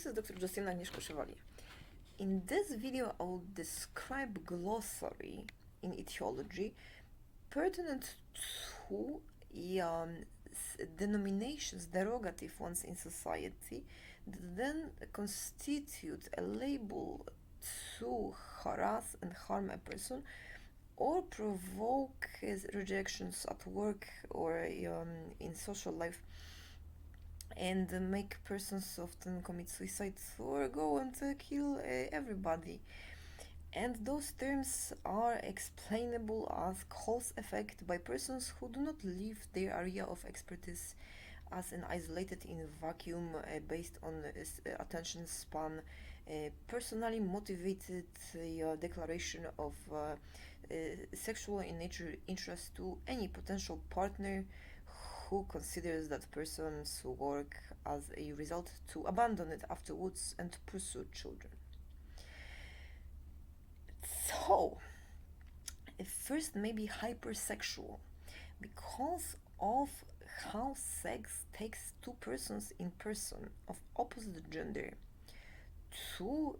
This is Dr. Justyna Agnieszka-Szewali. In this video, I will describe glossary in etiology pertinent to denominations, derogative ones in society, that then constitute a label to harass and harm a person or provoke rejections at work or in social life, and make persons often commit suicide or go and kill everybody. And those terms are explainable as cause-effect by persons who do not leave their area of expertise as an isolated in vacuum based on attention span, personally motivated declaration of sexual in nature interest to any potential partner who considers that person's work as a result to abandon it afterwards and pursue children. So, first maybe hypersexual, because of how sex takes two persons in person of opposite gender to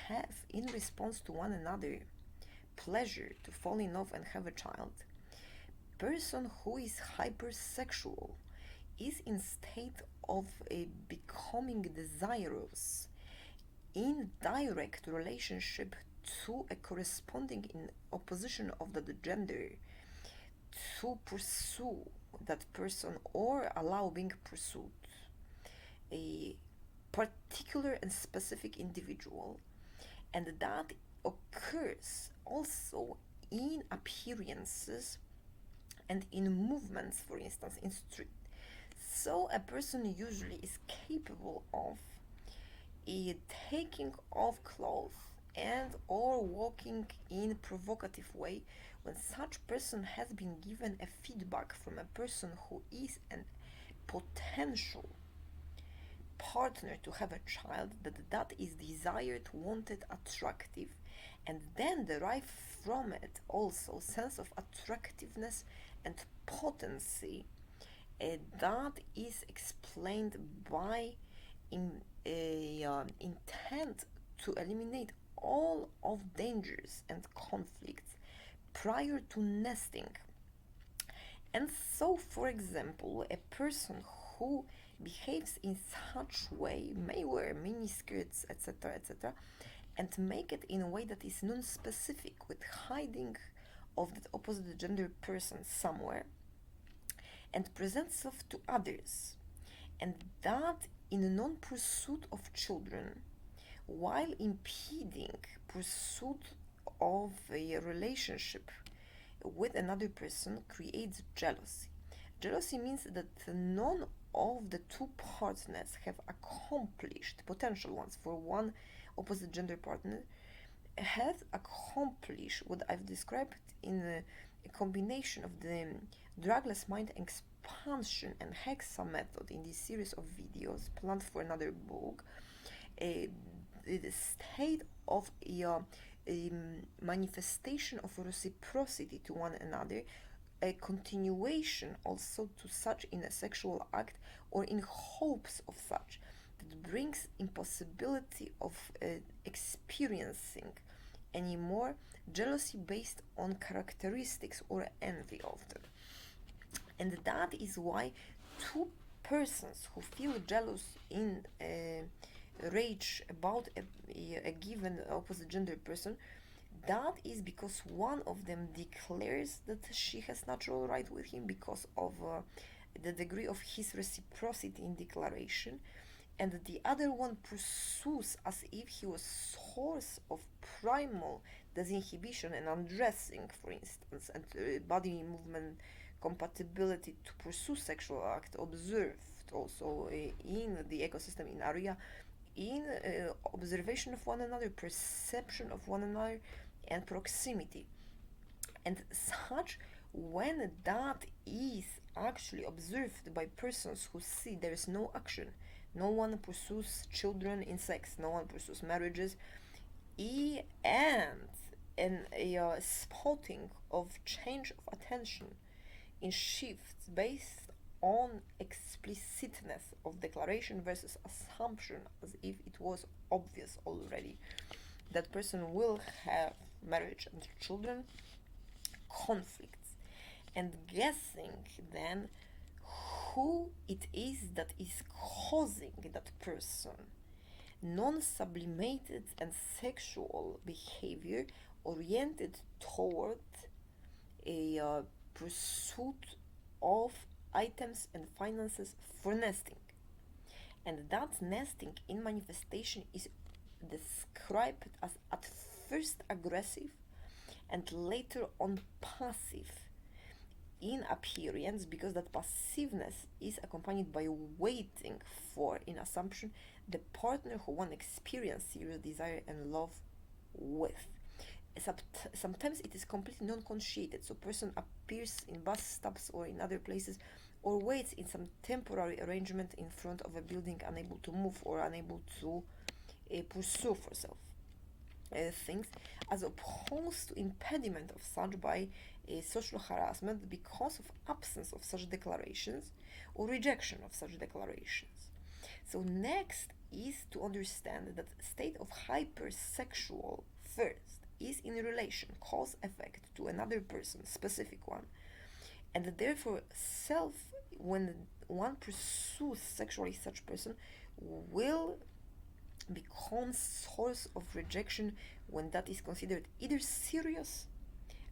have, in response to one another, pleasure to fall in love and have a child. Person who is hypersexual is in state of becoming desirous in direct relationship to a corresponding in opposition of the gender to pursue that person or allow being pursued a particular and specific individual, and that occurs also in appearances and in movements, for instance, in street. So a person usually is capable of taking off clothes and or walking in a provocative way when such person has been given a feedback from a person who is a potential partner to have a child, that is desired, wanted, attractive, and then derive from it also sense of attractiveness and potency that is explained by intent to eliminate all of dangers and conflicts prior to nesting. And so, for example, a person who behaves in such way may wear miniskirts, etc., etc., and make it in a way that is non-specific, with hiding of the opposite gender person somewhere, and presents self to others, and that in non-pursuit of children, while impeding pursuit of a relationship with another person, creates jealousy. Jealousy means that none of the two partners have accomplished, potential ones for one opposite gender partner, have accomplished what I've described in a combination of the drugless mind expansion and hexa method in this series of videos planned for another book. The state of a manifestation of reciprocity to one another, a continuation also to such in a sexual act or in hopes of such, that brings impossibility of experiencing anymore jealousy based on characteristics or envy of them. And that is why two persons who feel jealous in rage about a given opposite gender person, that is because one of them declares that she has natural right with him because of the degree of his reciprocity in declaration, and the other one pursues as if he was source of primal disinhibition and undressing, for instance, and body movement compatibility to pursue sexual act observed also in the ecosystem, in area, in observation of one another, perception of one another, and proximity. And such, when that is actually observed by persons who see there is no action, no one pursues children in sex, no one pursues marriages, and a spotting of change of attention in shifts based on explicitness of declaration versus assumption as if it was obvious already. That person will have marriage and children, conflicts, and guessing then who it is that is causing that person non-sublimated and sexual behavior oriented toward a pursuit of items and finances for nesting. And that nesting in manifestation is described as at first aggressive and later on passive in appearance, because that passiveness is accompanied by waiting for, in assumption, the partner who one experience serious desire and love with. Sometimes it is completely non-consciated, so person appears in bus stops or in other places, or waits in some temporary arrangement in front of a building, unable to move or unable to pursue for self things, as opposed to impediment of such by social harassment because of absence of such declarations or rejection of such declarations. So next is to understand that state of hypersexual first is in relation cause effect to another person, specific one, and therefore self, when one pursues sexually such person, will become source of rejection when that is considered either serious,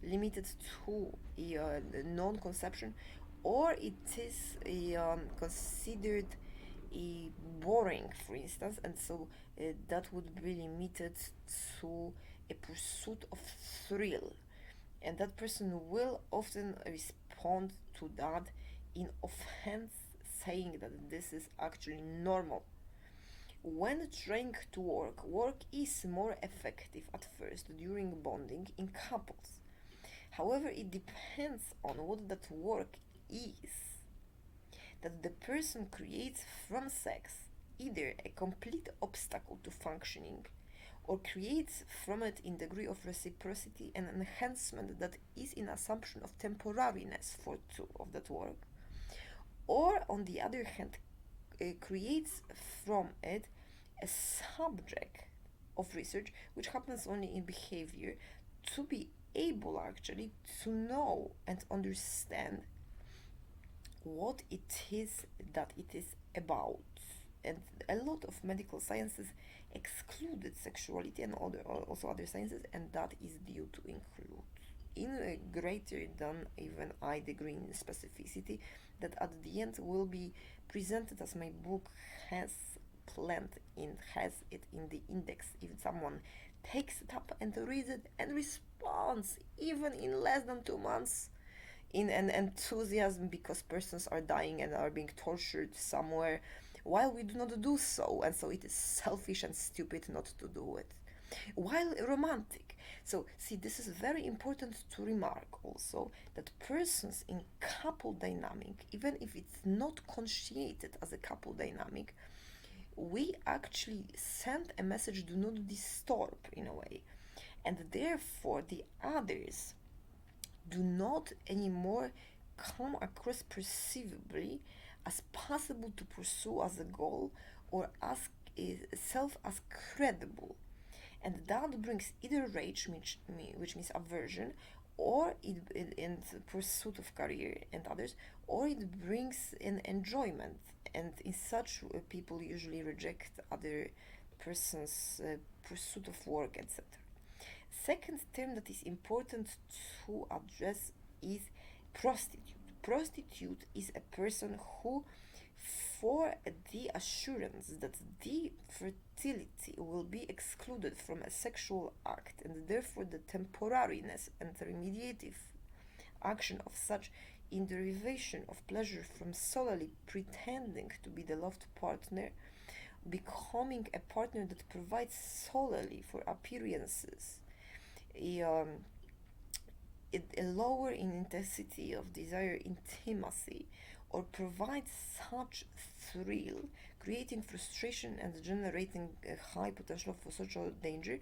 limited to non-conception, or it is considered boring, for instance, and so that would be limited to a pursuit of thrill, and that person will often respond to that in offense, saying that this is actually normal. When trying to work is more effective at first during bonding in couples. However, it depends on what that work is that the person creates from sex, either a complete obstacle to functioning or creates from it in degree of reciprocity and enhancement that is in assumption of temporariness for two of that work, or on the other hand creates from it a subject of research, which happens only in behavior, to be able actually to know and understand what it is that it is about. And a lot of medical sciences excluded sexuality and also other sciences, and that is due to include in a greater than even I degree in specificity that at the end will be presented as my book has has it in the index. If someone takes it up and reads it and responds even in less than 2 months in an enthusiasm because persons are dying and are being tortured somewhere while we do not do so, and so it is selfish and stupid not to do it, while romantic. So see, this is very important to remark also, that persons in couple dynamic, even if it's not consciated as a couple dynamic, we actually send a message, do not disturb, in a way, and therefore the others do not anymore come across perceivably as possible to pursue as a goal, or as self as credible, and that brings either rage, which means aversion, or in pursuit of career and others, or it brings an enjoyment, and in such people usually reject other persons' pursuit of work, etc. Second term that is important to address is prostitute. Prostitute is a person who, for the assurance that the fertility will be excluded from a sexual act, and therefore the temporariness and remediative action of such in derivation of pleasure from solely pretending to be the loved partner, becoming a partner that provides solely for appearances, a lower in intensity of desire intimacy, or provides such thrill, creating frustration and generating a high potential for social danger,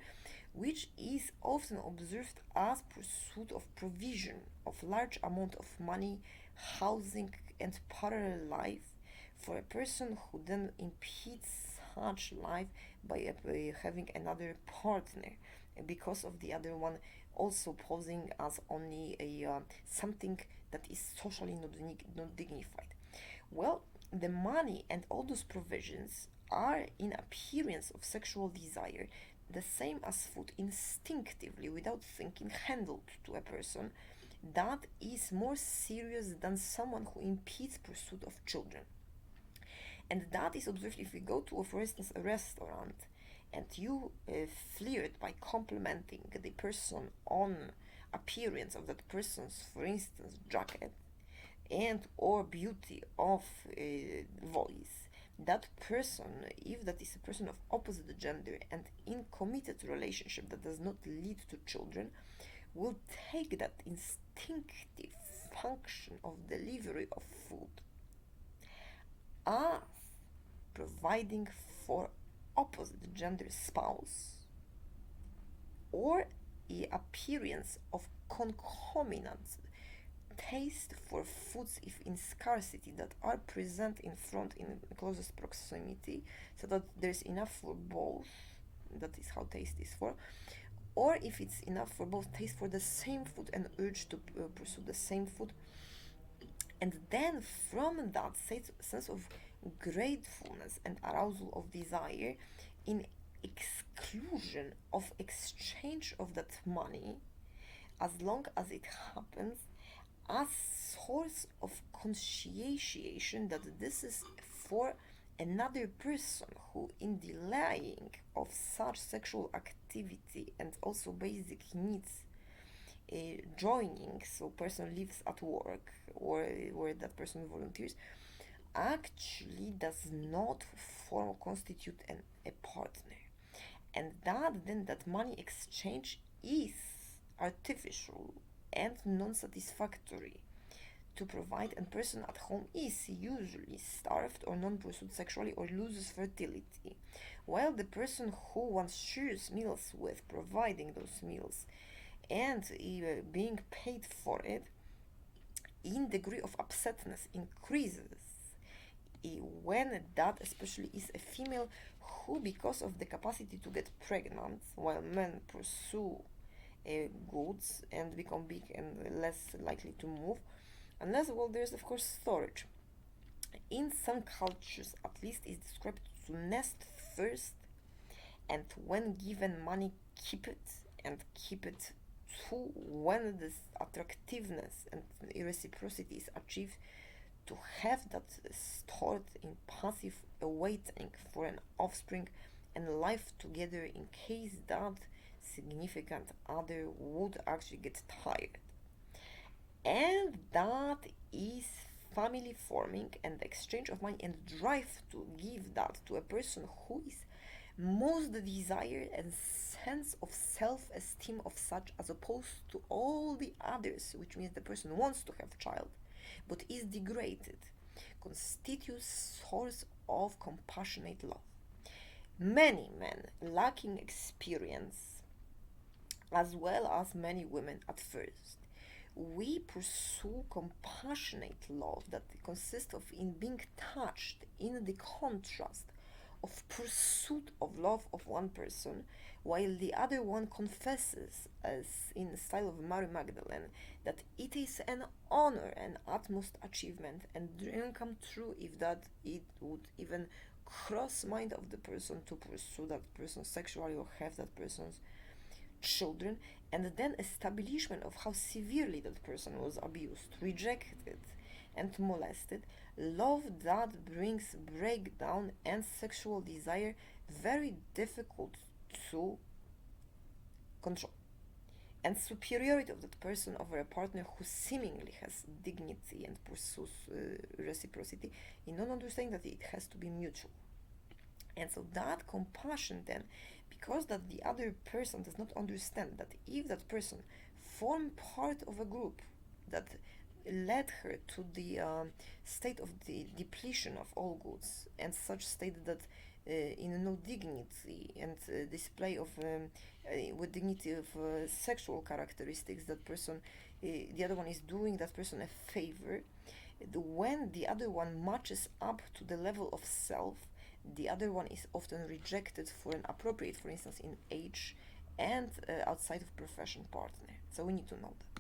which is often observed as pursuit of provision of large amount of money, housing, and parallel life for a person who then impedes such life by having another partner because of the other one also posing as only a something that is socially not dignified. Well, the money and all those provisions are in appearance of sexual desire the same as food instinctively without thinking handled to a person that is more serious than someone who impedes pursuit of children. And that is observed if we go to, for instance, a restaurant and you flirt by complimenting the person on appearance of that person's, for instance, jacket and or beauty of voice, that person, if that is a person of opposite gender and in committed relationship that does not lead to children, will take that instinctive function of delivery of food as providing for opposite gender spouse or the appearance of concomitant taste for foods if in scarcity that are present in front in closest proximity so that there's enough for both, that is how taste is for, or if it's enough for both taste for the same food and urge to pursue the same food, and then from that sense of gratefulness and arousal of desire in exclusion of exchange of that money as long as it happens as source of conscientiation that this is for another person who in delaying of such sexual activity and also basic needs joining, so person lives at work or where that person volunteers, actually does not form constitute a partner, and that money exchange is artificial and non-satisfactory to provide, and person at home is usually starved or non-pursued sexually or loses fertility, while the person who one shares meals with providing those meals and being paid for it in degree of upsetness increases when that especially is a female who because of the capacity to get pregnant while men pursue goods and become big and less likely to move unless, well, there's of course storage. In some cultures at least is described to nest first and when given money keep it and keep it too when this attractiveness and reciprocity is achieved to have that stored in passive awaiting for an offspring and life together in case that significant other would actually get tired. And that is family forming and the exchange of money and drive to give that to a person who is most the desire and sense of self-esteem of such as opposed to all the others, which means the person wants to have child but is degraded, constitutes source of compassionate love. Many men lacking experience as well as many women at first, we pursue compassionate love that consists of in being touched in the contrast of pursuit of love of one person while the other one confesses as in the style of Mary Magdalene that it is an honor and utmost achievement and dream come true if that it would even cross mind of the person to pursue that person sexually or have that person's children, and then establishment of how severely that person was abused, rejected, and molested, love that brings breakdown and sexual desire very difficult to control, and superiority of that person over a partner who seemingly has dignity and pursues reciprocity in not understanding that it has to be mutual. And so that compassion then, because that the other person does not understand that if that person formed part of a group that led her to the state of the depletion of all goods and such state that in no dignity and display of with dignity of sexual characteristics that person the other one is doing that person a favor When the other one matches up to the level of self, the other one is often rejected for an appropriate, for instance, in age and outside of profession partner. So we need to know that.